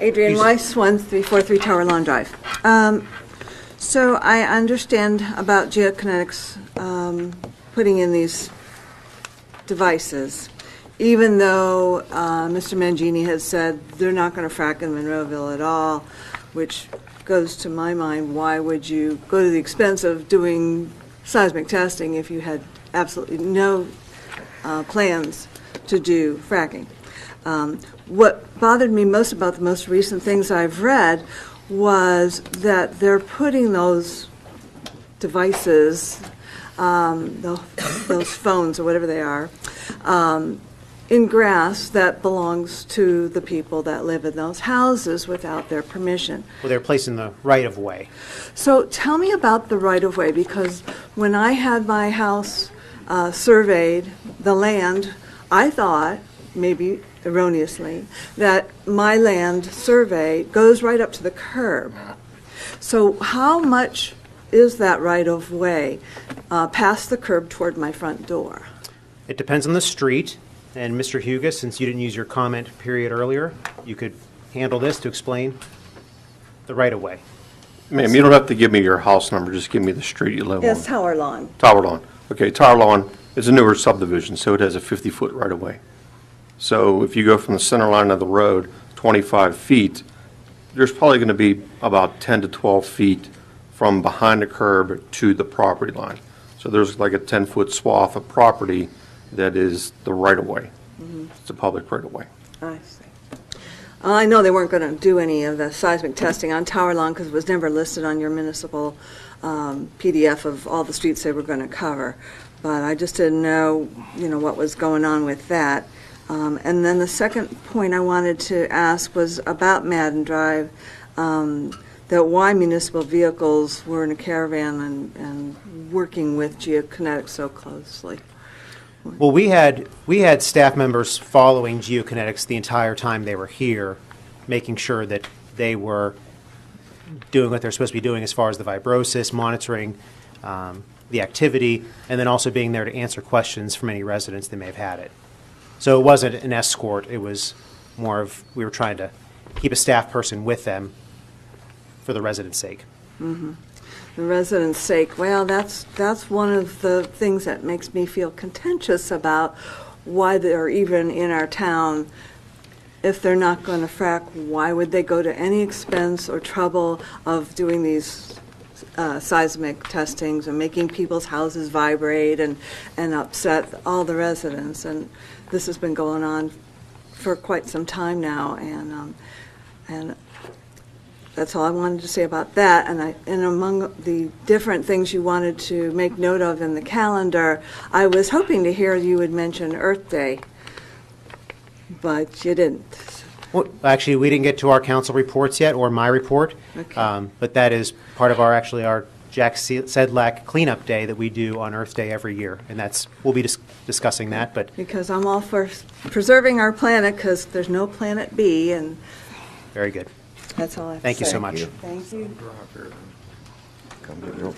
Adrienne Weiss, 1343 Tower Lawn Drive. So I understand about geokinetics putting in these devices, even though Mr. Mangini has said they're not going to frack in Monroeville at all, which goes to my mind, why would you go to the expense of doing seismic testing if you had absolutely no plans to do fracking? What bothered me most about the most recent things I've read was that they're putting those devices, those phones or whatever they are, in grass that belongs to the people that live in those houses without their permission. Well, they're placed in the right-of-way. So tell me about the right-of-way, because when I had my house surveyed, the land, I thought, maybe erroneously, that my land survey goes right up to the curb. So how much is that right-of-way past the curb toward my front door? It depends on the street. And Mr. Hugus, since you didn't use your comment period earlier, you could handle this to explain the right-of-way. Ma'am, you don't have to give me your house number, just give me the street you live on. Yes, Tower Lawn. Tower Lawn. Okay, Tower Lawn is a newer subdivision, so it has a 50-foot right-of-way. So if you go from the center line of the road 25 feet, there's probably going to be about 10 to 12 feet from behind the curb to the property line. So there's like a 10-foot swath of property that is the right-of-way. Mm-hmm. It's a public right-of-way. I see. I know they weren't going to do any of the seismic testing on Tower Lawn because it was never listed on your municipal PDF of all the streets they were going to cover. But I just didn't know, what was going on with that. And then the second point I wanted to ask was about Madden Drive, that why municipal vehicles were in a caravan and working with geokinetics so closely. Well, we had staff members following geokinetics the entire time they were here, making sure that they were doing what they're supposed to be doing as far as the vibrosis, monitoring the activity, and then also being there to answer questions from any residents that may have had it. So it wasn't an escort. It was more of we were trying to keep a staff person with them for the residents' sake. Mm-hmm. The residents' sake. Well, that's one of the things that makes me feel contentious about why they're even in our town. If they're not going to frack, why would they go to any expense or trouble of doing these seismic testings and making people's houses vibrate and upset all the residents? And this has been going on for quite some time now, and that's all I wanted to say about that. And among the different things you wanted to make note of in the calendar, I was hoping to hear you would mention Earth Day, but you didn't. Well, actually, we didn't get to our council reports yet, or my report, Okay. but that is part of our Jack Sedlak cleanup day that we do on Earth Day every year, and we'll be discussing that. But because I'm all for preserving our planet, because there's no planet B, and very good. that's all I have to Thank you say. so much. Thank you. Come get your